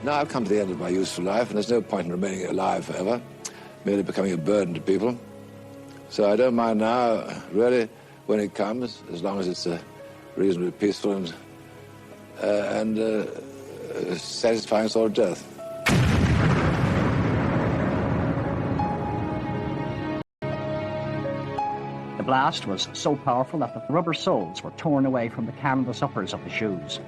Now I've come to the end of my useful life, and there's no point in remaining alive forever, merely becoming a burden to people. So I don't mind now, really, when it comes, as long as it's reasonably peaceful and satisfying sort of death. The blast was so powerful that the rubber soles were torn away from the canvas uppers of the shoes.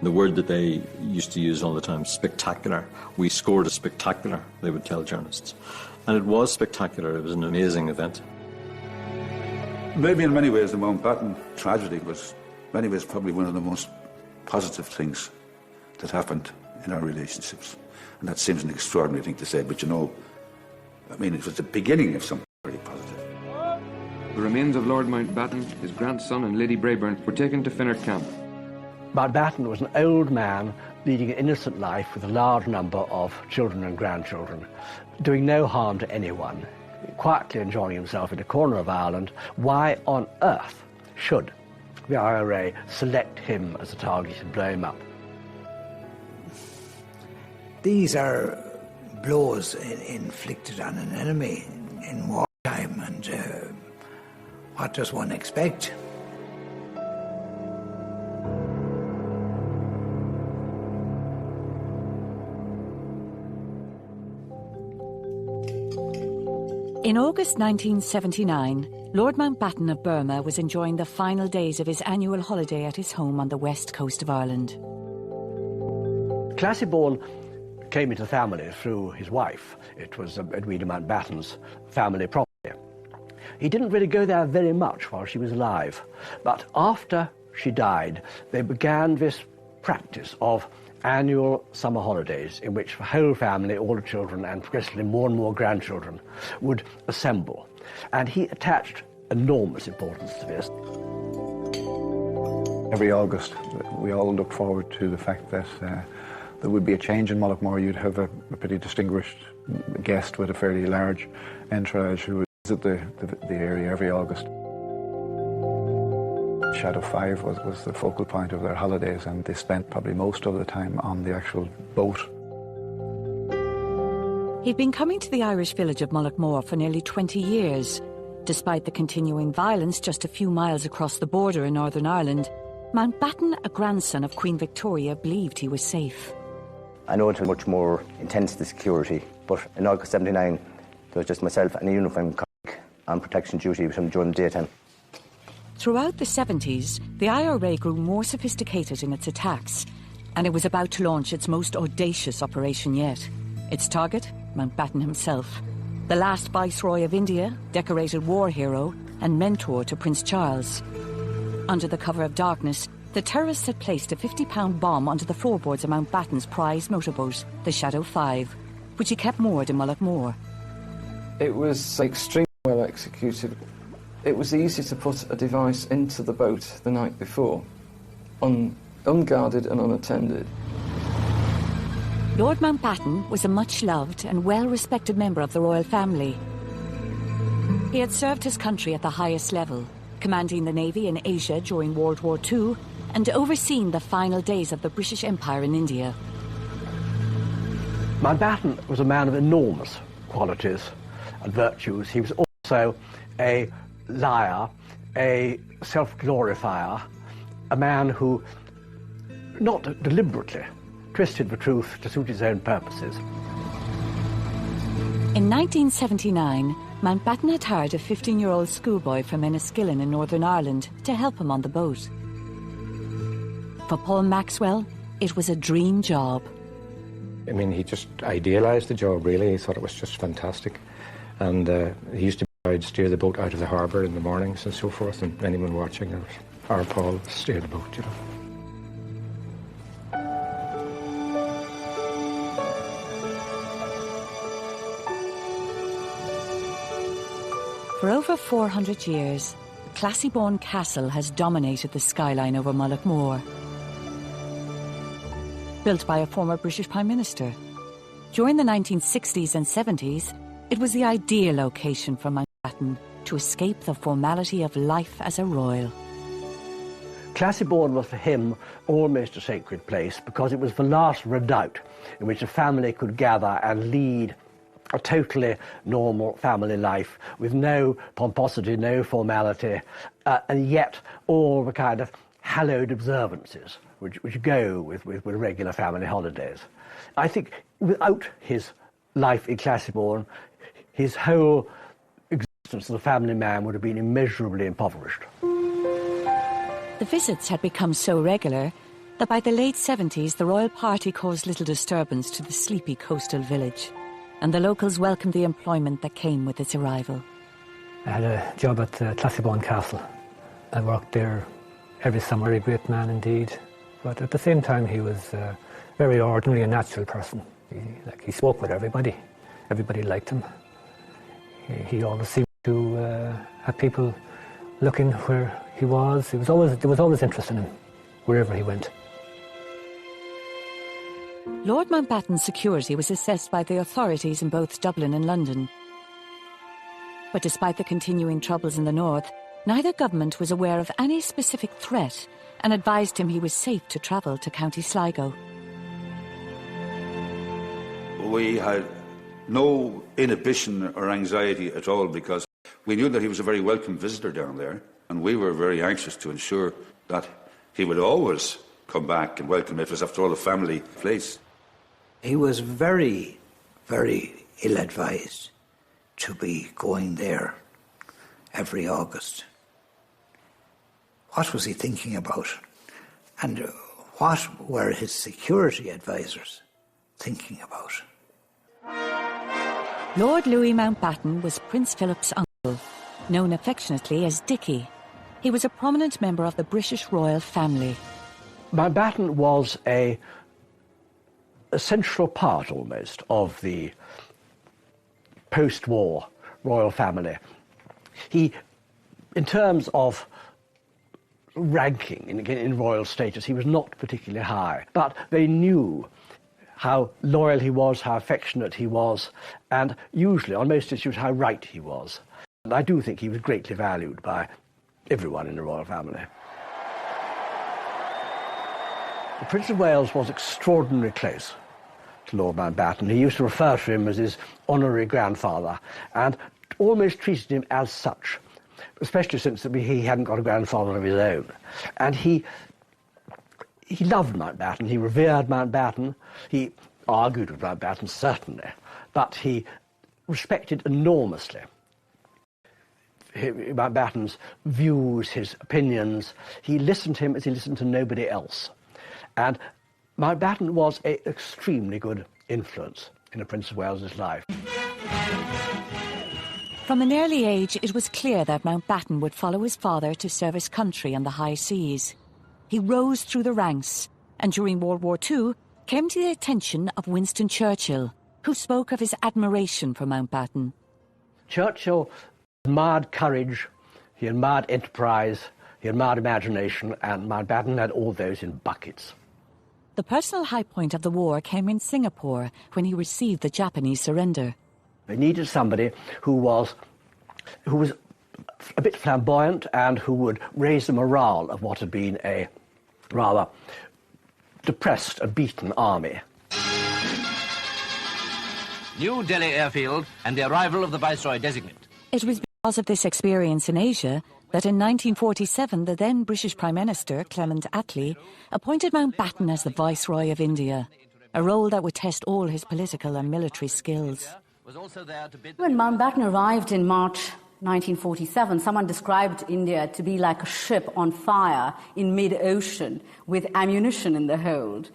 The word that they used to use all the time, spectacular. We scored a spectacular, they would tell journalists. And it was spectacular. It was an amazing event. Maybe in many ways the Mountbatten tragedy was, in many ways, probably one of the most positive things that happened in our relationships. And that seems an extraordinary thing to say, but you know, I mean, it was the beginning of something very positive. The remains of Lord Mountbatten, his grandson and Lady Brabourne were taken to Finner Camp. Mountbatten was an old man leading an innocent life with a large number of children and grandchildren, doing no harm to anyone, quietly enjoying himself in a corner of Ireland. Why on earth should the IRA select him as a target and blow him up? These are blows inflicted on an enemy in wartime, and what does one expect? In August 1979, Lord Mountbatten of Burma was enjoying the final days of his annual holiday at his home on the west coast of Ireland. Classy-born came into the family through his wife. It was Edwina Mountbatten's family property. He didn't really go there very much while she was alive, but after she died, they began this practice of annual summer holidays in which the whole family, all the children and progressively more and more grandchildren would assemble. And he attached enormous importance to this. Every August, we all look forward to the fact that there would be a change in Mullaghmore. You'd have a pretty distinguished guest with a fairly large entourage who would visit the area every August. Shadow 5 was the focal point of their holidays, and they spent probably most of the time on the actual boat. He'd been coming to the Irish village of Mullaghmore for nearly 20 years. Despite the continuing violence just a few miles across the border in Northern Ireland, Mountbatten, a grandson of Queen Victoria, believed he was safe. I know it was much more intense, the security, but in August 79, there was just myself and a uniformed colleague on protection duty during the daytime. Throughout the 70s, the IRA grew more sophisticated in its attacks, and it was about to launch its most audacious operation yet. Its target, Mountbatten himself, the last Viceroy of India, decorated war hero, and mentor to Prince Charles. Under the cover of darkness, the terrorists had placed a 50-pound bomb onto the floorboards of Mountbatten's prized motorboat, the Shadow 5, which he kept moored in Mullaghmore. It was extremely well executed. It was easy to put a device into the boat the night before, unguarded and unattended. Lord Mountbatten was a much-loved and well-respected member of the royal family. He had served his country at the highest level, commanding the Navy in Asia during World War II and overseeing the final days of the British Empire in India. Mountbatten was a man of enormous qualities and virtues. He was also a liar, a self-glorifier, a man who, not deliberately, twisted the truth to suit his own purposes. In 1979, Mountbatten had hired a 15-year-old schoolboy from Enniskillen in Northern Ireland to help him on the boat. For Paul Maxwell, it was a dream job. I mean, he just idealised the job, really. He thought it was just fantastic. And he used to I'd steer the boat out of the harbour in the mornings and so forth, and anyone watching, our Paul steer the boat, you know. For over 400 years, Classy-born Castle has dominated the skyline over Mullaghmore. Built by a former British Prime Minister. During the 1960s and 70s, it was the ideal location for Mountbatten to escape the formality of life as a royal. Classy-born was for him almost a sacred place because it was the last redoubt in which a family could gather and lead a totally normal family life with no pomposity, no formality, and yet all the kind of hallowed observances which go with regular family holidays. I think without his life in Classieborne, his whole existence as a family man would have been immeasurably impoverished. The visits had become so regular that by the late 70s the royal party caused little disturbance to the sleepy coastal village, and the locals welcomed the employment that came with its arrival. I had a job at Classieborne Castle. I worked there every summer. A great man indeed, but at the same time he was very ordinary and natural person. He spoke with everybody. Everybody liked him. He always seemed to have people looking where he was. There was always interest in him, wherever he went. Lord Mountbatten's security was assessed by the authorities in both Dublin and London. But despite the continuing troubles in the north, neither government was aware of any specific threat and advised him he was safe to travel to County Sligo. We had no inhibition or anxiety at all because we knew that he was a very welcome visitor down there, and we were very anxious to ensure that he would always come back and welcome it. It was, after all, a family place. He was very, very ill-advised to be going there every August. What was he thinking about? And what were his security advisors thinking about? Lord Louis Mountbatten was Prince Philip's uncle, known affectionately as Dickie. He was a prominent member of the British royal family. Mountbatten was a central part, almost, of the post-war royal family. He, in terms of ranking in royal status, he was not particularly high, but they knew how loyal he was, how affectionate he was, and usually, on most issues, how right he was. And I do think he was greatly valued by everyone in the royal family. The Prince of Wales was extraordinarily close to Lord Mountbatten. He used to refer to him as his honorary grandfather and almost treated him as such, especially since he hadn't got a grandfather of his own. And he loved Mountbatten, he revered Mountbatten, he argued with Mountbatten, certainly, but he respected enormously Mountbatten's views, his opinions. He listened to him as he listened to nobody else. And Mountbatten was an extremely good influence in the Prince of Wales's life. From an early age, it was clear that Mountbatten would follow his father to serve his country on the high seas. He rose through the ranks, and during World War II, came to the attention of Winston Churchill, who spoke of his admiration for Mountbatten. Churchill admired courage, he admired enterprise, he admired imagination, and Mountbatten had all those in buckets. The personal high point of the war came in Singapore when he received the Japanese surrender. They needed somebody who was a bit flamboyant and who would raise the morale of what had been a rather depressed and beaten army. New Delhi airfield and the arrival of the Viceroy designate. It was because of this experience in Asia that in 1947 the then British Prime Minister, Clement Attlee, appointed Mountbatten as the Viceroy of India, a role that would test all his political and military skills. When Mountbatten arrived in March 1947, someone described India to be like a ship on fire in mid-ocean with ammunition in the hold.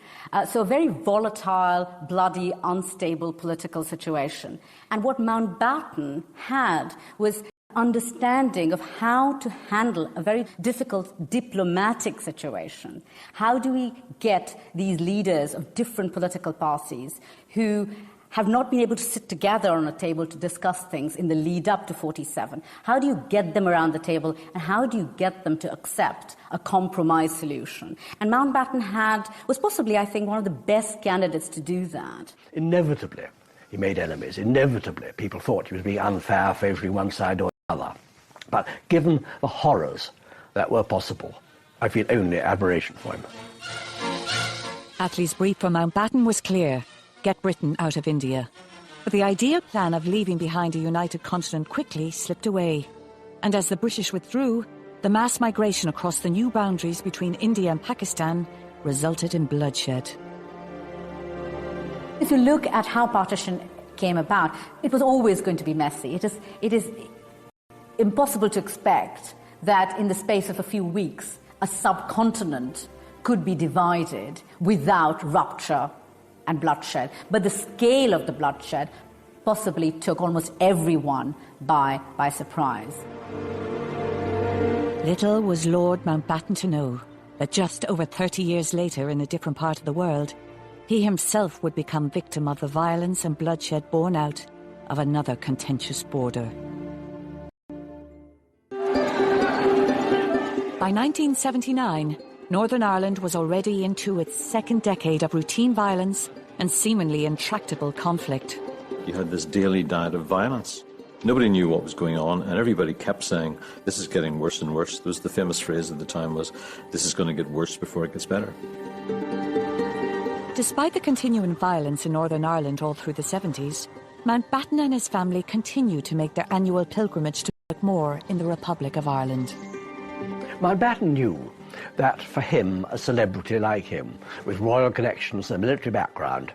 So a very volatile, bloody, unstable political situation. And what Mountbatten had was understanding of how to handle a very difficult diplomatic situation. How do we get these leaders of different political parties who have not been able to sit together on a table to discuss things in the lead up to 47? How do you get them around the table, and how do you get them to accept a compromise solution? And Mountbatten was possibly, I think, one of the best candidates to do that. Inevitably, he made enemies. Inevitably, people thought he was being unfair, favouring one side or the other. But given the horrors that were possible, I feel only admiration for him. Attlee's brief for Mountbatten was clear. get Britain out of India. But the ideal plan of leaving behind a united continent quickly slipped away. And as the British withdrew, the mass migration across the new boundaries between India and Pakistan resulted in bloodshed. If you look at how partition came about, it was always going to be messy. It is impossible to expect that in the space of a few weeks, a subcontinent could be divided without rupture and bloodshed. But the scale of the bloodshed possibly took almost everyone by surprise. Little was Lord Mountbatten to know that just over 30 years later, in a different part of the world, he himself would become victim of the violence and bloodshed born out of another contentious border. By 1979, Northern Ireland was already into its second decade of routine violence and seemingly intractable conflict. You had this daily diet of violence. Nobody knew what was going on, and everybody kept saying, this is getting worse and worse. There was the famous phrase at the time was, this is going to get worse before it gets better. Despite the continuing violence in Northern Ireland all through the 70s, Mountbatten and his family continued to make their annual pilgrimage to Moore in the Republic of Ireland. Mountbatten knew that for him, a celebrity like him, with royal connections and a military background,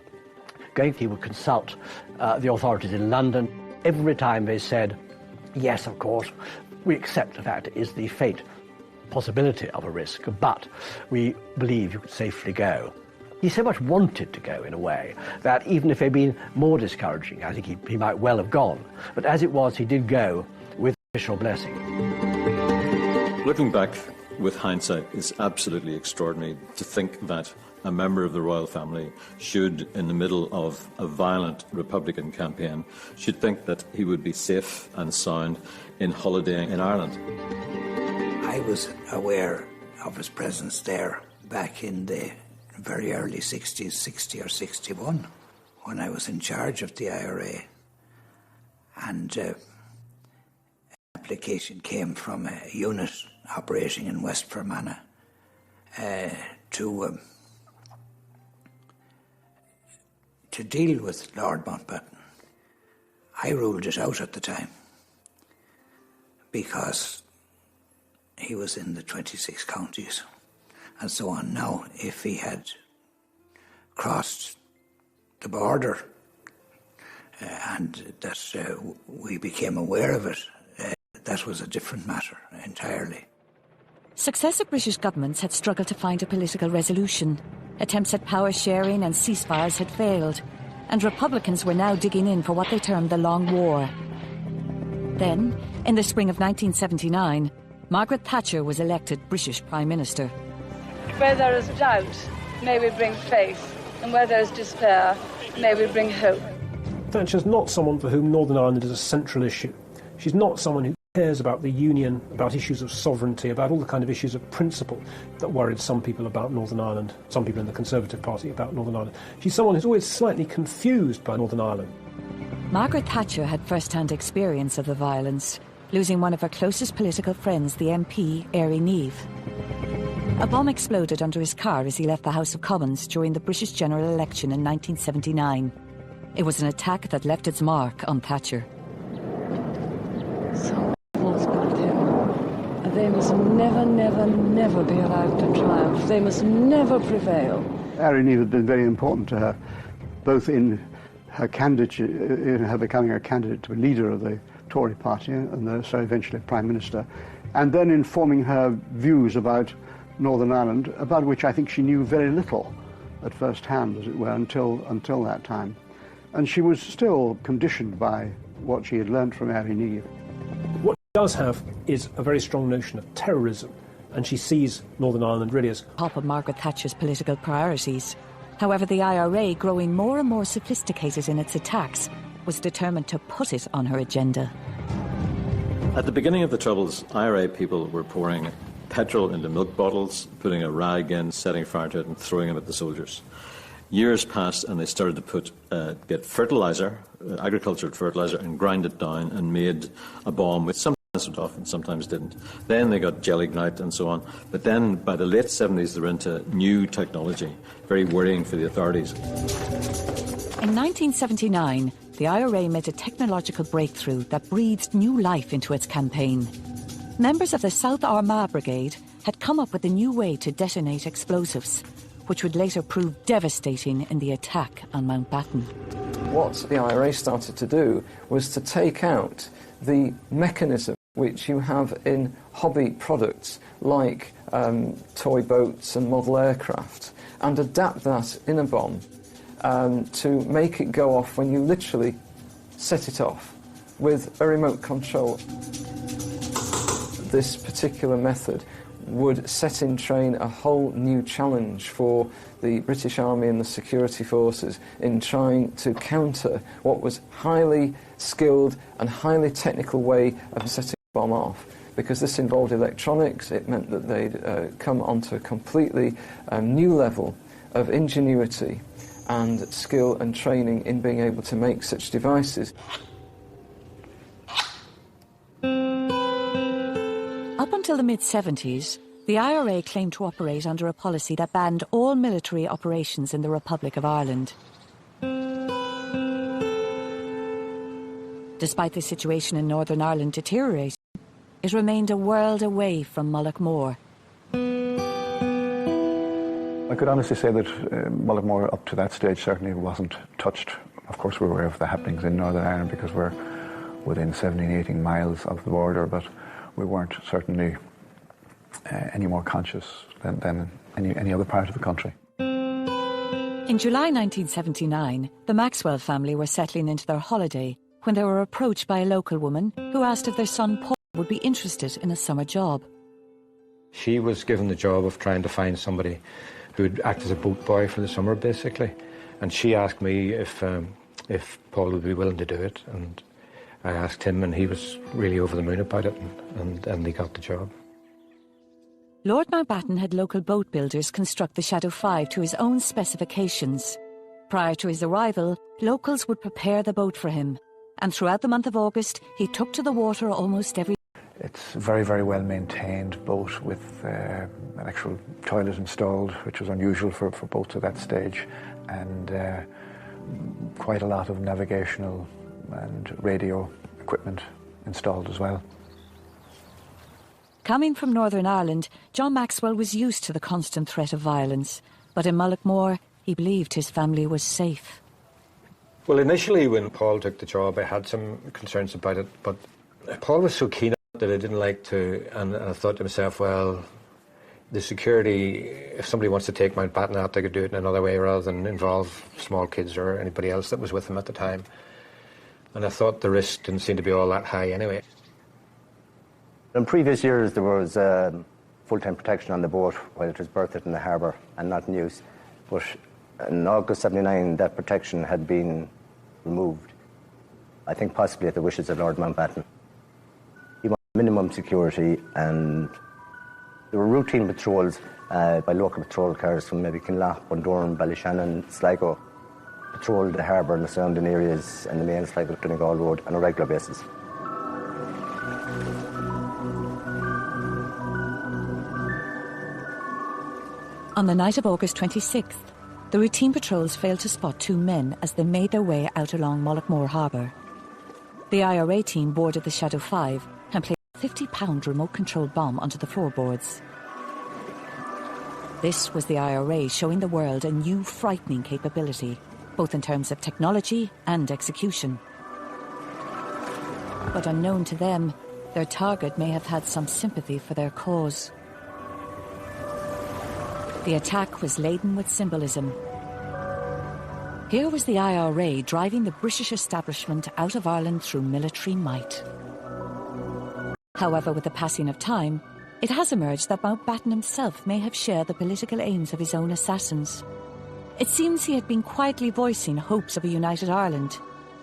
he would consult the authorities in London. Every time they said, yes, of course, we accept the fact it is the fate, possibility of a risk, but we believe you could safely go. He so much wanted to go, in a way, that even if they'd been more discouraging, I think he might well have gone. But as it was, he did go with official blessing. Looking back with hindsight, it's absolutely extraordinary to think that a member of the royal family should, in the middle of a violent Republican campaign, should think that he would be safe and sound in holidaying in Ireland. I was aware of his presence there back in the very early 60s, 60 or 61, when I was in charge of the IRA. And an application came from a unit operating in West Fermanagh to deal with Lord Mountbatten. I ruled it out at the time because he was in the 26 counties and so on. Now, if he had crossed the border and that we became aware of it, that was a different matter entirely. Successive British governments had struggled to find a political resolution. Attempts at power sharing and ceasefires had failed, and Republicans were now digging in for what they termed the Long War. Then, in the spring of 1979, Margaret Thatcher was elected British Prime Minister. Where there is doubt, may we bring faith, and where there is despair, may we bring hope. Thatcher's not someone for whom Northern Ireland is a central issue. She's not someone who cares about the union, about issues of sovereignty, about all the kind of issues of principle that worried some people about Northern Ireland, some people in the Conservative Party about Northern Ireland. She's someone who's always slightly confused by Northern Ireland. Margaret Thatcher had first-hand experience of the violence, losing one of her closest political friends, the MP, Éire Niamh. A bomb exploded under his car as he left the House of Commons during the British general election in 1979. It was an attack that left its mark on Thatcher. They must never, never, never be allowed to triumph. They must never prevail. Éire Niamh had been very important to her, both in her candidature, in her becoming a candidate to be leader of the Tory party, and so eventually Prime Minister, and then in forming her views about Northern Ireland, about which I think she knew very little at first hand, as it were, until that time. And she was still conditioned by what she had learnt from Éire Niamh. What she does have is a very strong notion of terrorism, and she sees Northern Ireland really as top of Margaret Thatcher's political priorities. However, the IRA, growing more and more sophisticated in its attacks, was determined to put it on her agenda. At the beginning of the Troubles, IRA people were pouring petrol into milk bottles, putting a rag in, setting fire to it, and throwing them at the soldiers. Years passed, and they started to get fertilizer, agricultural fertilizer, and grind it down and made a bomb, which sometimes went off and sometimes didn't. Then they got jelly-gnite and so on. But then, by the late 70s, they were into new technology, very worrying for the authorities. In 1979, the IRA made a technological breakthrough that breathed new life into its campaign. Members of the South Armagh Brigade had come up with a new way to detonate explosives, which would later prove devastating in the attack on Mountbatten. What the IRA started to do was to take out the mechanism which you have in hobby products like toy boats and model aircraft and adapt that in a bomb to make it go off when you literally set it off with a remote control. This particular method would set in train a whole new challenge for the British Army and the security forces in trying to counter what was highly skilled and highly technical way of setting a bomb off. Because this involved electronics, it meant that they'd come onto a completely new level of ingenuity and skill and training in being able to make such devices. Up until the mid-70s, the IRA claimed to operate under a policy that banned all military operations in the Republic of Ireland. Despite the situation in Northern Ireland deteriorating, it remained a world away from Mullaghmore. I could honestly say that Mullaghmore up to that stage certainly wasn't touched. Of course we're aware of the happenings in Northern Ireland because we're within 17, 18 miles of the border, but we weren't certainly any more conscious than any other part of the country. In July 1979, the Maxwell family were settling into their holiday when they were approached by a local woman who asked if their son Paul would be interested in a summer job. She was given the job of trying to find somebody who would act as a boat boy for the summer, basically. And she asked me if Paul would be willing to do it. And I asked him, and he was really over the moon about it, and he got the job. Lord Mountbatten had local boat builders construct the Shadow 5 to his own specifications. Prior to his arrival, locals would prepare the boat for him. And throughout the month of August, he took to the water almost every day. It's a very, very well-maintained boat with an actual toilet installed, which was unusual for boats at that stage, and quite a lot of navigational and radio equipment installed as well. Coming from Northern Ireland, John Maxwell was used to the constant threat of violence, but in Mullaghmore, he believed his family was safe. Well, initially when Paul took the job, I had some concerns about it, but Paul was so keen on it that I didn't like to, and I thought to myself, well, the security, if somebody wants to take Mountbatten out, they could do it in another way rather than involve small kids or anybody else that was with them at the time. And I thought the risk didn't seem to be all that high anyway. In previous years, there was full-time protection on the boat while it was berthed in the harbour and not in use. But in August '79, that protection had been removed, I think possibly at the wishes of Lord Mountbatten. He wanted minimum security, and there were routine patrols by local patrol cars from maybe Kinlough, Bundoran, Ballyshannon, Sligo, patrolled the harbour and the surrounding areas and the main Sligo to Donegal Road on a regular basis. On the night of August 26th, the routine patrols failed to spot two men as they made their way out along Mullaghmore Harbour. The IRA team boarded the Shadow 5 and placed a 50-pound remote-controlled bomb onto the floorboards. This was the IRA showing the world a new frightening capability, both in terms of technology and execution. But unknown to them, their target may have had some sympathy for their cause. The attack was laden with symbolism. Here was the IRA driving the British establishment out of Ireland through military might. However, with the passing of time, it has emerged that Mountbatten himself may have shared the political aims of his own assassins. It seems he had been quietly voicing hopes of a united Ireland,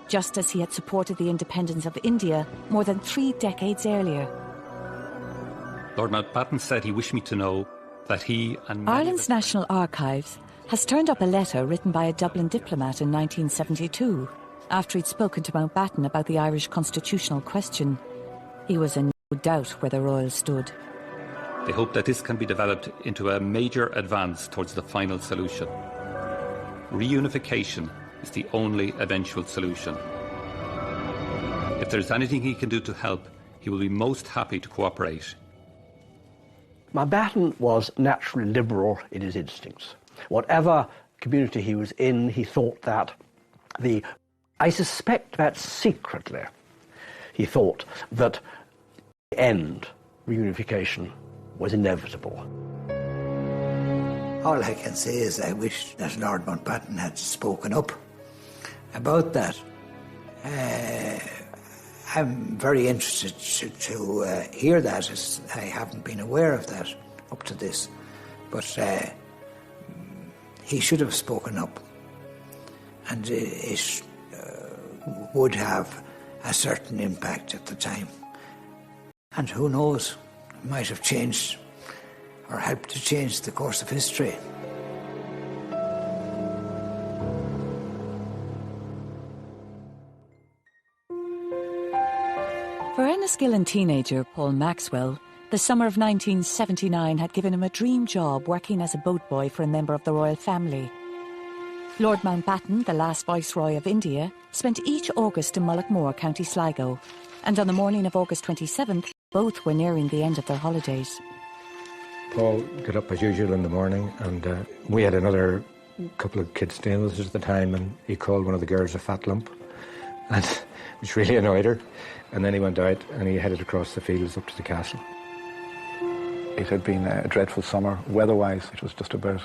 just as he had supported the independence of India more than 3 decades earlier. Lord Mountbatten said he wished me to know that he and Ireland's National Archives has turned up a letter written by a Dublin diplomat in 1972 after he'd spoken to Mountbatten about the Irish constitutional question. He was in no doubt where the Royal stood. They hope that this can be developed into a major advance towards the final solution. Reunification is the only eventual solution. If there's anything he can do to help, he will be most happy to cooperate. Mountbatten was naturally liberal in his instincts. Whatever community he was in, he thought that I suspect that secretly, he thought that the end, reunification, was inevitable. All I can say is I wish that Lord Mountbatten had spoken up about that. I'm very interested to hear that, as I haven't been aware of that up to this. But he should have spoken up, and it would have a certain impact at the time. And who knows, it might have changed or helped to change the course of history. For Enniskillen teenager Paul Maxwell, the summer of 1979 had given him a dream job working as a boatboy for a member of the royal family. Lord Mountbatten, the last Viceroy of India, spent each August in Mullaghmore, County Sligo, and on the morning of August 27th, both were nearing the end of their holidays. Paul got up as usual in the morning, and we had another couple of kids staying with us at the time, and he called one of the girls a fat lump, and which really annoyed her. And then he went out and he headed across the fields up to the castle. It had been a dreadful summer. Weather-wise, it was just about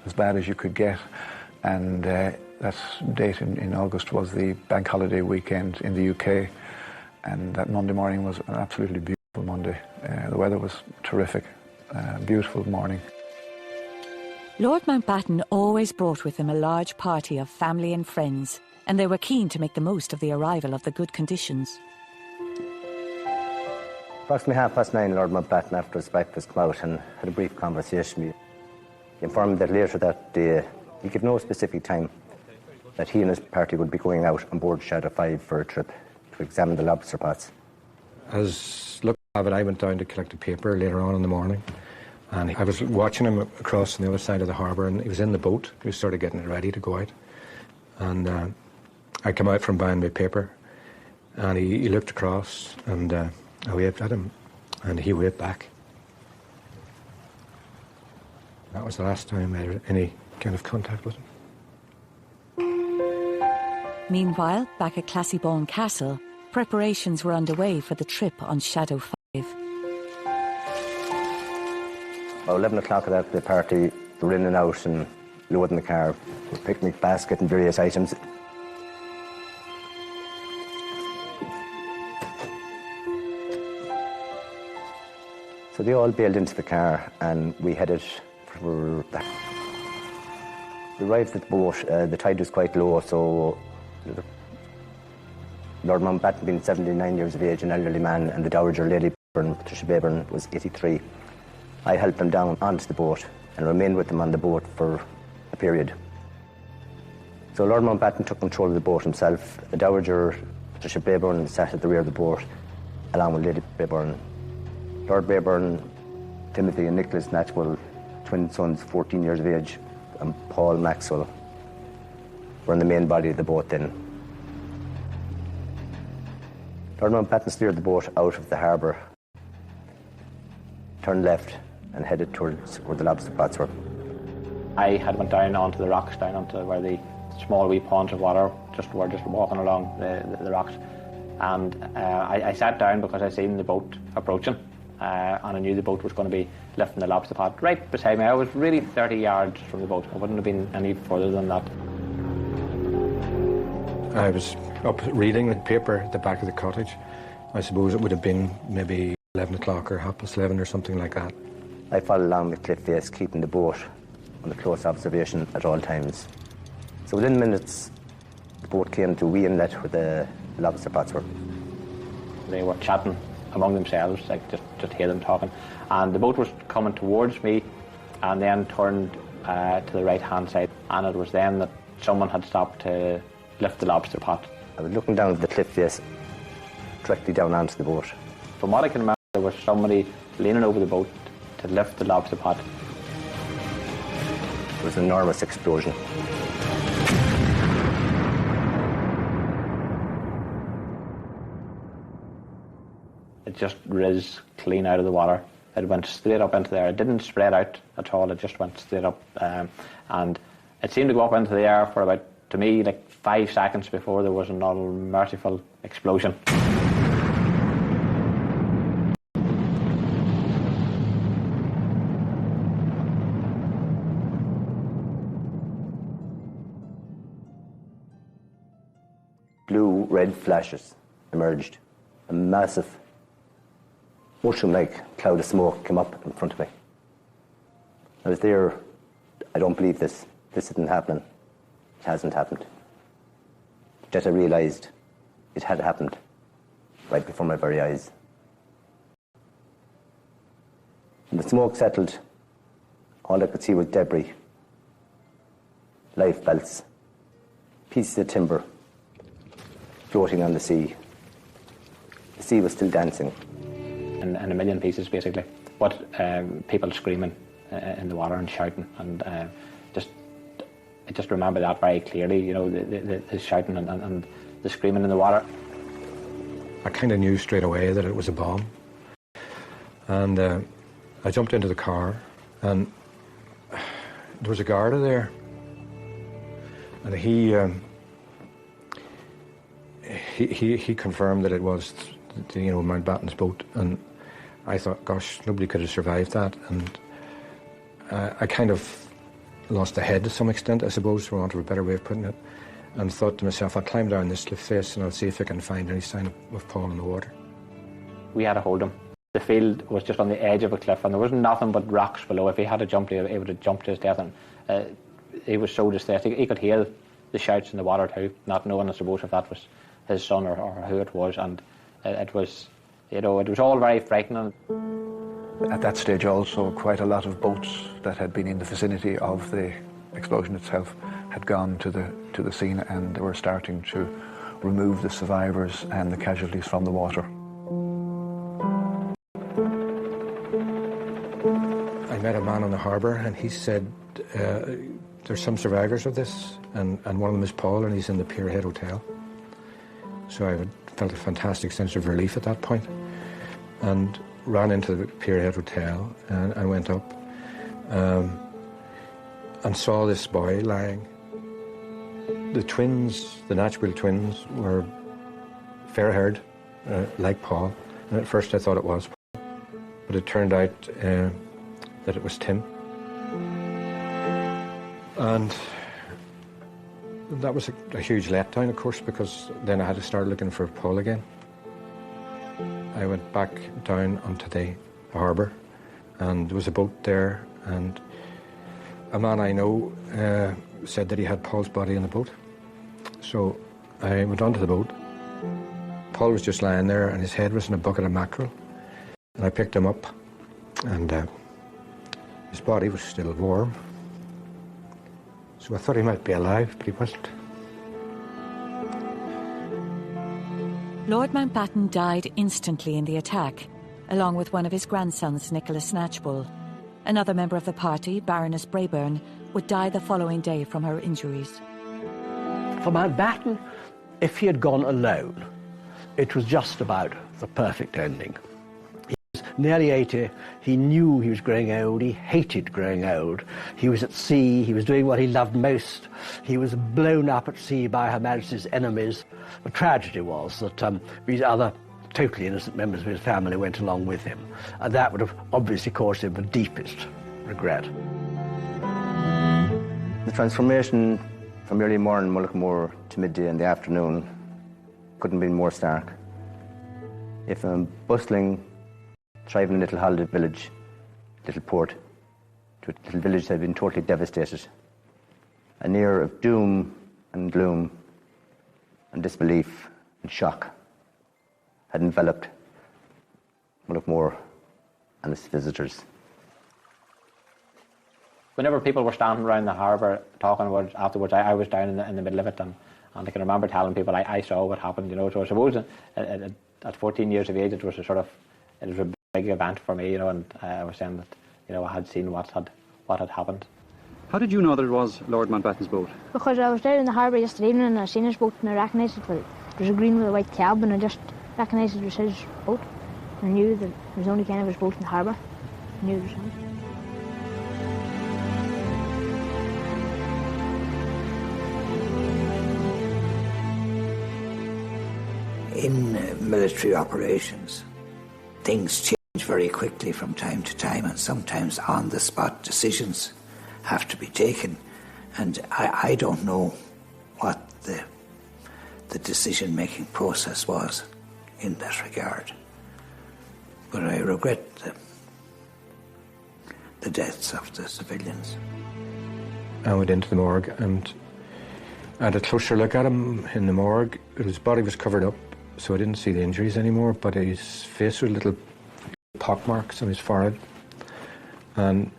as bad as you could get. And that date in August was the bank holiday weekend in the UK. And that Monday morning was an absolutely beautiful Monday. The weather was terrific. Beautiful morning. Lord Mountbatten always brought with him a large party of family and friends, and they were keen to make the most of the arrival of the good conditions. Approximately 9:30, Lord Mountbatten, after his breakfast, came out and had a brief conversation with me. He informed me that later that day, he gave no specific time, that he and his party would be going out on board Shadow 5 for a trip to examine the lobster pots. As luck would have it, I went down to collect a paper later on in the morning, and I was watching him across on the other side of the harbour, and he was in the boat. He was sort of getting it ready to go out. And I came out from buying my paper, and he looked across, and I waved at him, and he waved back. That was the last time I had any kind of contact with him. Meanwhile, back at Classiebawn Castle, preparations were underway for the trip on Shadow 5. About 11 o'clock at the party, we were in and out and loading the car with picnic basket and various items. So they all bailed into the car and we headed for the... We arrived at the boat, the tide was quite low, so Lord Mountbatten, being 79 years of age, an elderly man, and the Dowager Lady Patricia Brayburn was 83. I helped them down onto the boat and remained with them on the boat for a period. So Lord Mountbatten took control of the boat himself. The Dowager Patricia Brayburn sat at the rear of the boat, along with Lady Brayburn. Lord Brayburn, Timothy and Nicholas Natchwell, twin sons, 14 years of age, and Paul Maxwell were in the main body of the boat then. Lord Mountbatten steered the boat out of the harbour, turned left and headed towards where the lobster pots were. I had went down onto the rocks, down onto where the small wee ponds of water were just walking along the rocks. And I sat down because I seen the boat approaching, and I knew the boat was going to be lifting the lobster pot right beside me. I was really 30 yards from the boat. I wouldn't have been any further than that. I was up reading the paper at the back of the cottage. I suppose it would have been maybe 11 o'clock or 11:30 or something like that. I followed along the cliff face, keeping the boat under close observation at all times. So within minutes, the boat came to a wee inlet where the lobster pots were. They were chatting among themselves, like just hear them talking. And the boat was coming towards me and then turned to the right-hand side. And it was then that someone had stopped to lift the lobster pot. I was looking down at the cliff face, directly down onto the boat. From what I can remember, there was somebody leaning over the boat to lift the lobster pot. There was an enormous explosion. It just riz clean out of the water. It went straight up into the air. It didn't spread out at all. It just went straight up. And it seemed to go up into the air for about, to me, like 5 seconds before there was another merciful explosion. Blue-red flashes emerged. A massive, ocean-like cloud of smoke came up in front of me. I was there. I don't believe this. This isn't happening. It hasn't happened. Just I realised it had happened right before my very eyes. When the smoke settled, all I could see was debris, life belts, pieces of timber floating on the sea. The sea was still dancing. In a million pieces, basically. But people screaming in the water and shouting, and I just remember that very clearly, you know, the shouting and the screaming in the water. I kind of knew straight away that it was a bomb. And I jumped into the car, and there was a Garda there. And he confirmed that it was, Mountbatten's boat. And I thought, gosh, nobody could have survived that. And I kind of lost the head to some extent, I suppose, for want of a better way of putting it, and thought to myself, I'll climb down this cliff face and I'll see if I can find any sign of Paul in the water. We had to hold him. The field was just on the edge of a cliff, and there was nothing but rocks below. If he had jumped, he would have jumped to his death. And he was so distressed. He could hear the shouts in the water too, not knowing, I suppose, if that was his son or who it was. And it was, it was all very frightening. At that stage also, quite a lot of boats that had been in the vicinity of the explosion itself had gone to the scene, and they were starting to remove the survivors and the casualties from the water. I met a man on the harbour, and he said there's some survivors of this, and one of them is Paul, and he's in the Pierhead Hotel. So I felt a fantastic sense of relief at that point, and ran into the Pierhead Hotel and went up and saw this boy lying. The twins, the Natchwell twins, were fair-haired, like Paul, and at first I thought it was Paul, but it turned out that it was Tim. And that was a huge letdown, of course, because then I had to start looking for Paul again. I went back down onto the harbour, and there was a boat there, and a man I know said that he had Paul's body in the boat. So I went onto the boat. Paul was just lying there, and his head was in a bucket of mackerel. And I picked him up, and his body was still warm. So I thought he might be alive, but he wasn't. Lord Mountbatten died instantly in the attack, along with one of his grandsons, Nicholas Snatchbull. Another member of the party, Baroness Brayburn, would die the following day from her injuries. For Mountbatten, if he had gone alone, it was just about the perfect ending. He was nearly 80, he knew he was growing old, he hated growing old. He was at sea, he was doing what he loved most. He was blown up at sea by Her Majesty's enemies. The tragedy was that these other totally innocent members of his family went along with him, and that would have obviously caused him the deepest regret. The transformation from early morning Mullaghmore to midday in the afternoon couldn't have been more stark. If a bustling, thriving little holiday village, little port, to a little village that had been totally devastated, an air of doom and gloom and disbelief and shock had enveloped Mullaghmore and its visitors. Whenever people were standing around the harbour talking about it afterwards, I was down in the middle of it, and I can remember telling people I saw what happened, So I suppose at 14 years of age, it was a big event for me, and I was saying that, I had seen what had happened. How did you know that it was Lord Mountbatten's boat? Because I was down in the harbour yesterday evening and I seen his boat and I recognised it. Well, there's a green with a white cab and I just recognised it was his boat. I knew that there was only Canada's boat in the harbour. I knew there was one. In military operations, things change very quickly from time to time, and sometimes on-the-spot decisions have to be taken. And I don't know what the decision-making process was in that regard. But I regret the deaths of the civilians. I went into the morgue and I had a closer look at him in the morgue. His body was covered up, so I didn't see the injuries anymore, but his face was little pock marks on his forehead. And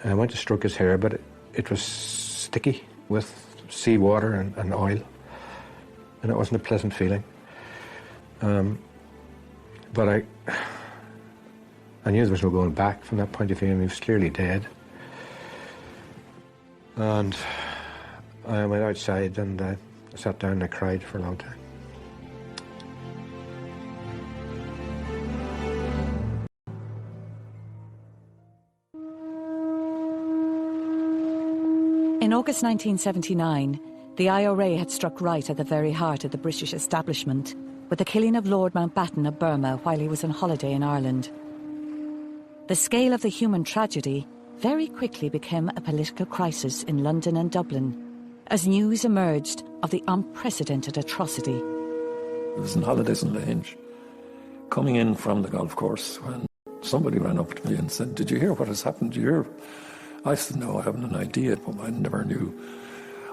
I went to stroke his hair, but it was sticky with seawater and oil, and it wasn't a pleasant feeling. But I knew there was no going back from that point of view, and he was clearly dead. And I went outside and I sat down and I cried for a long time. In August 1979, the IRA had struck right at the very heart of the British establishment with the killing of Lord Mountbatten of Burma while he was on holiday in Ireland. The scale of the human tragedy very quickly became a political crisis in London and Dublin as news emerged of the unprecedented atrocity. It was in holidays in Lange, coming in from the golf course, when somebody ran up to me and said, "Did you hear what has happened? Did you hear?" I said, "No, I haven't an idea," but I never knew.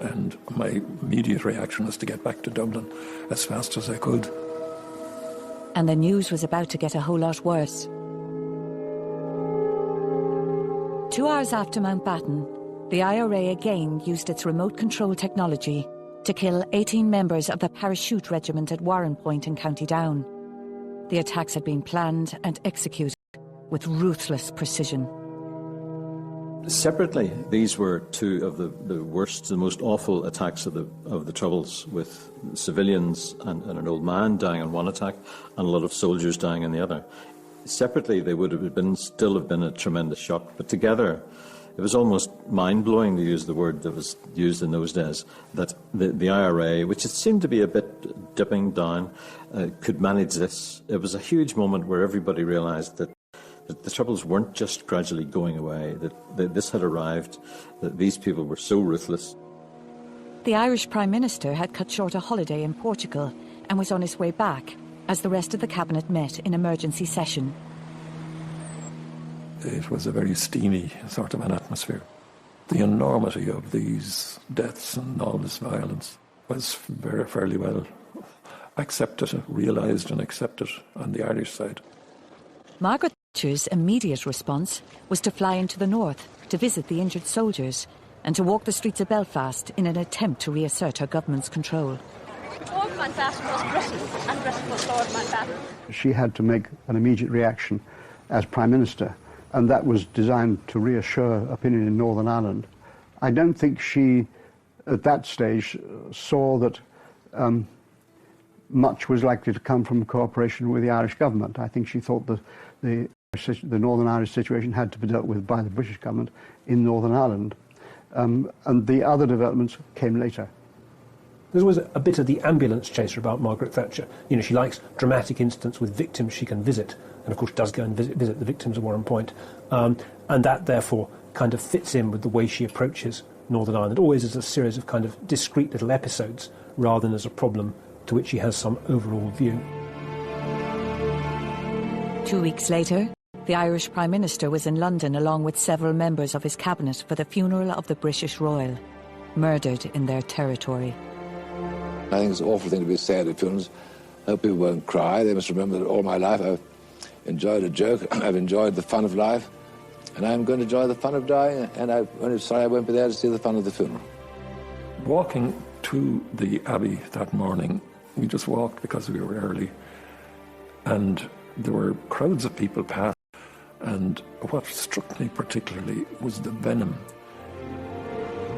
And my immediate reaction was to get back to Dublin as fast as I could. And the news was about to get a whole lot worse. 2 hours after Mountbatten, the IRA again used its remote control technology to kill 18 members of the Parachute Regiment at Warrenpoint in County Down. The attacks had been planned and executed with ruthless precision. Separately, these were two of the worst, the most awful attacks of the Troubles, with civilians and an old man dying in one attack and a lot of soldiers dying in the other. Separately, they would have still have been a tremendous shock, but together, it was almost mind-blowing, to use the word that was used in those days, that the IRA, which it seemed to be a bit dipping down, could manage this. It was a huge moment where everybody realised that the Troubles weren't just gradually going away, that this had arrived, that these people were so ruthless. The Irish Prime Minister had cut short a holiday in Portugal and was on his way back as the rest of the cabinet met in emergency session. It was a very steamy sort of an atmosphere. The enormity of these deaths and all this violence was fairly well accepted, realised and accepted on the Irish side. Margaret Thatcher's immediate response was to fly into the north to visit the injured soldiers and to walk the streets of Belfast in an attempt to reassert her government's control. Lord Mountbatten was Britain, and Britain was Lord Mountbatten. She had to make an immediate reaction as Prime Minister, and that was designed to reassure opinion in Northern Ireland. I don't think she, at that stage, saw that much was likely to come from cooperation with the Irish government. I think she thought that the Northern Irish situation had to be dealt with by the British government in Northern Ireland. And the other developments came later. There's always a bit of the ambulance chaser about Margaret Thatcher. You know, she likes dramatic incidents with victims she can visit, and of course does go and visit the victims of Warrenpoint. And that, therefore, kind of fits in with the way she approaches Northern Ireland, always as a series of kind of discrete little episodes, rather than as a problem to which she has some overall view. 2 weeks later, the Irish Prime Minister was in London along with several members of his cabinet for the funeral of the British Royal, murdered in their territory. I think it's an awful thing to be sad at funerals. I hope people won't cry. They must remember that all my life I've enjoyed a joke, I've enjoyed the fun of life, and I'm going to enjoy the fun of dying, and I'm only sorry I won't be there to see the fun of the funeral. Walking to the Abbey that morning, we just walked because we were early, and there were crowds of people past, and what struck me particularly was the venom.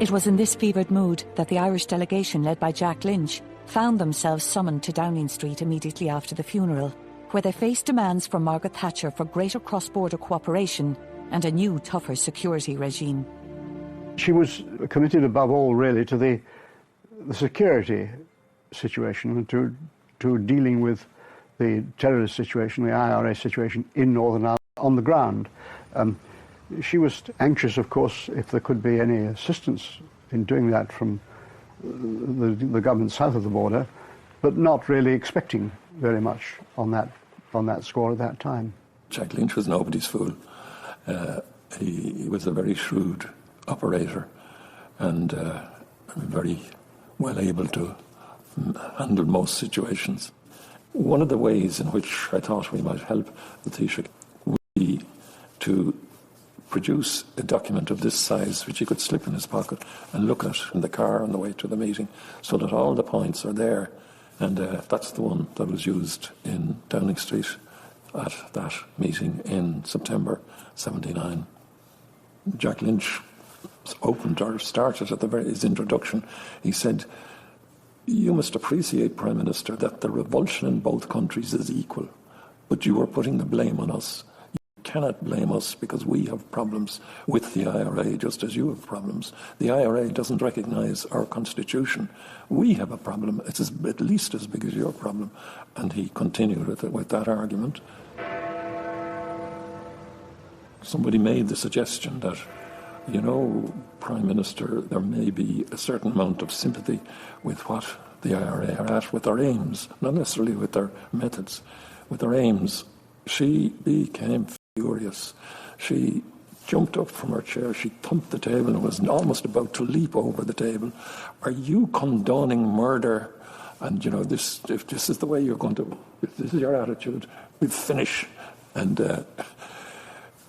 It was in this fevered mood that the Irish delegation led by Jack Lynch found themselves summoned to Downing Street immediately after the funeral, where they faced demands from Margaret Thatcher for greater cross-border cooperation and a new, tougher security regime. She was committed above all, really, to the security situation and to dealing with the terrorist situation, the IRA situation in Northern Ireland on the ground. She was anxious, of course, if there could be any assistance in doing that from the government south of the border, but not really expecting very much on that score at that time. Jack Lynch was nobody's fool. He was a very shrewd operator and very well able to handle most situations. One of the ways in which I thought we might help the Taoiseach would be to produce a document of this size which he could slip in his pocket and look at in the car on the way to the meeting, so that all the points are there. And that's the one that was used in Downing Street at that meeting in September 79. Jack Lynch opened or started at his introduction. He said, "You must appreciate, Prime Minister, that the revulsion in both countries is equal, but you are putting the blame on us. You cannot blame us because we have problems with the IRA just as you have problems. The IRA doesn't recognise our constitution. We have a problem. It's at least as big as your problem." And he continued with that argument. Somebody made the suggestion that, you know, Prime Minister, there may be a certain amount of sympathy with what the IRA are at, with their aims, not necessarily with their methods, with their aims. She became furious. She jumped up from her chair, she thumped the table and was almost about to leap over the table. "Are you condoning murder? And, you know, if this is the way you're going to, if this is your attitude, we'll finish." And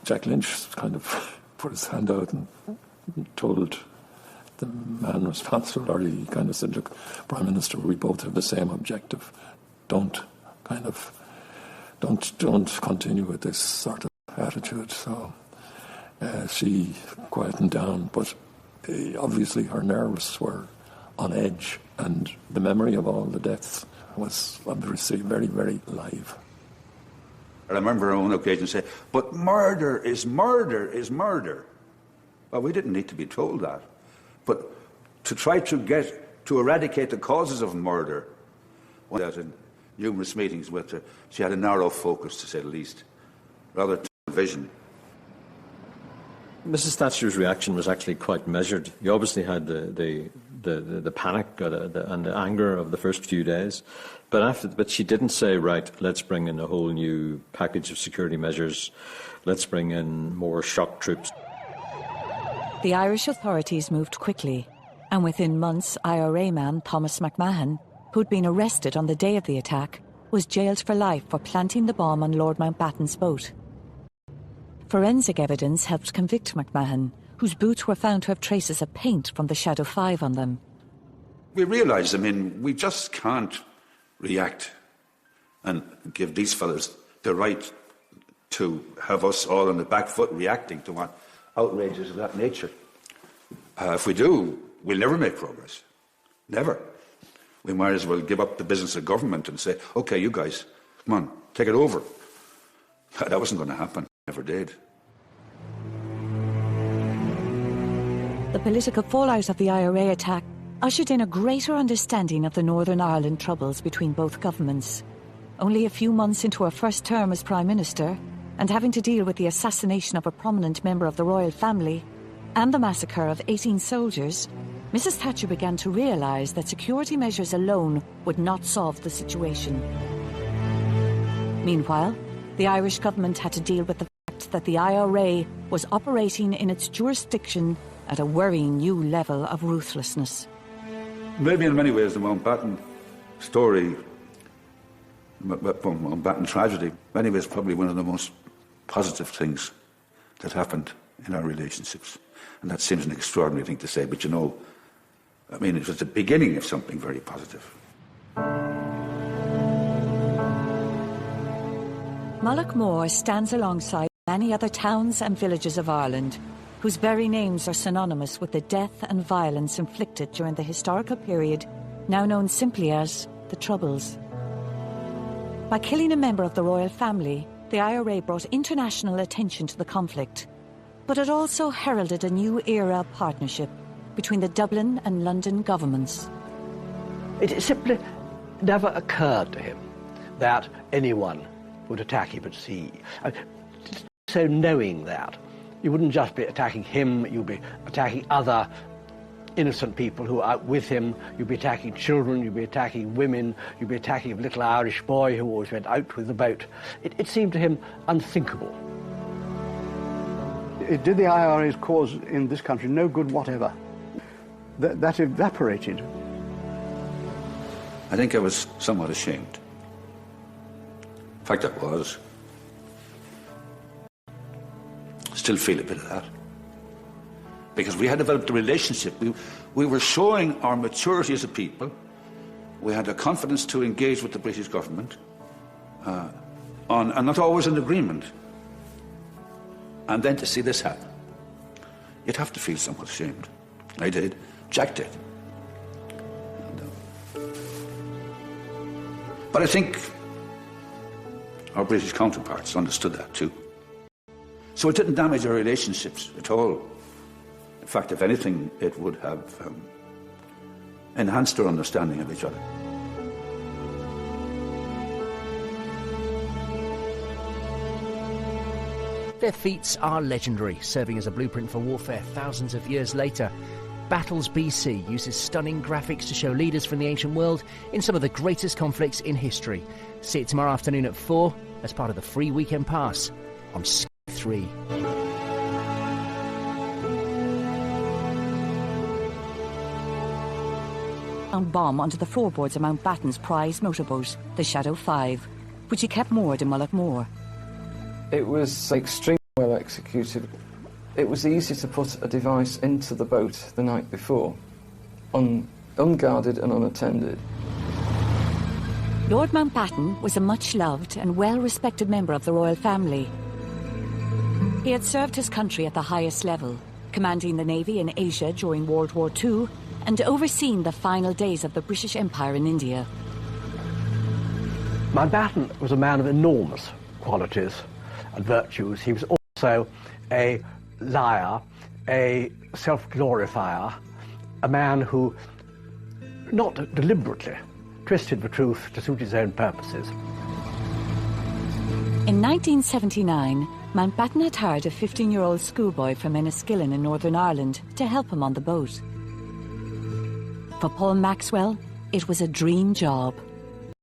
Jack Lynch kind of put his hand out and told the man responsible, or he kind of said, "Look, Prime Minister, we both have the same objective. Don't continue with this sort of attitude." So she quietened down, but obviously her nerves were on edge, and the memory of all the deaths was obviously very, very live. I remember on one occasion saying, "But murder is murder is murder." Well, we didn't need to be told that. But to try to eradicate the causes of murder, in numerous meetings with her, she had a narrow focus, to say the least, rather tunnel vision. Mrs. Thatcher's reaction was actually quite measured. You obviously had the panic and the anger of the first few days, but she didn't say, "Right, let's bring in a whole new package of security measures. Let's bring in more shock troops." The Irish authorities moved quickly, and within months, IRA man Thomas McMahon, who'd been arrested on the day of the attack, was jailed for life for planting the bomb on Lord Mountbatten's boat. Forensic evidence helped convict McMahon, whose boots were found to have traces of paint from the Shadow 5 on them. We realised, we just can't react and give these fellas the right to have us all on the back foot reacting to what outrages of that nature. If we do, we'll never make progress. Never. We might as well give up the business of government and say, "OK, you guys, come on, take it over." That wasn't going to happen. Never did. The political fallout of the IRA attack ushered in a greater understanding of the Northern Ireland troubles between both governments. Only a few months into her first term as Prime Minister, and having to deal with the assassination of a prominent member of the royal family and the massacre of 18 soldiers, Mrs. Thatcher began to realise that security measures alone would not solve the situation. Meanwhile, the Irish government had to deal with the fact that the IRA was operating in its jurisdiction at a worrying new level of ruthlessness. Maybe in many ways the Mountbatten story, Mountbatten tragedy, in many ways probably one of the most positive things that happened in our relationships. And that seems an extraordinary thing to say, but it was the beginning of something very positive. Mullaghmore stands alongside many other towns and villages of Ireland, whose very names are synonymous with the death and violence inflicted during the historical period now known simply as the Troubles. By By killing a member of the royal family, the IRA brought international attention to the conflict. But it also heralded a new era of partnership between the Dublin and London governments. It simply never occurred to him that anyone would attack him at sea. So knowing that, you wouldn't just be attacking him, you'd be attacking other innocent people who are out with him, you'd be attacking children, you'd be attacking women, you'd be attacking a little Irish boy who always went out with the boat. It seemed to him unthinkable. It did the IRA's cause in this country no good whatever. That evaporated. I think I was somewhat ashamed. In fact, I was. Still feel a bit of that. Because we had developed a relationship. We were showing our maturity as a people. We had the confidence to engage with the British government and not always in agreement. And then to see this happen, you'd have to feel somewhat ashamed. I did. Jack did. But I think our British counterparts understood that too. So it didn't damage our relationships at all. In fact, if anything, it would have enhanced our understanding of each other. Their feats are legendary, serving as a blueprint for warfare thousands of years later. Battles BC uses stunning graphics to show leaders from the ancient world in some of the greatest conflicts in history. See it tomorrow afternoon at 4 as part of the free weekend pass on Sky 3. Bomb onto the floorboards of Mountbatten's prize motorboat, the Shadow 5, which he kept moored in Mullaghmore. It was extremely well executed. It was easy to put a device into the boat the night before, unguarded and unattended. Lord Mountbatten was a much-loved and well-respected member of the royal family. He had served his country at the highest level, commanding the Navy in Asia during World War II and overseeing the final days of the British Empire in India. Mountbatten was a man of enormous qualities and virtues. He was also a liar, a self-glorifier, a man who, not deliberately, twisted the truth to suit his own purposes. In 1979, Mountbatten had hired a 15-year-old schoolboy from Enniskillen in Northern Ireland to help him on the boat. For Paul Maxwell, it was a dream job.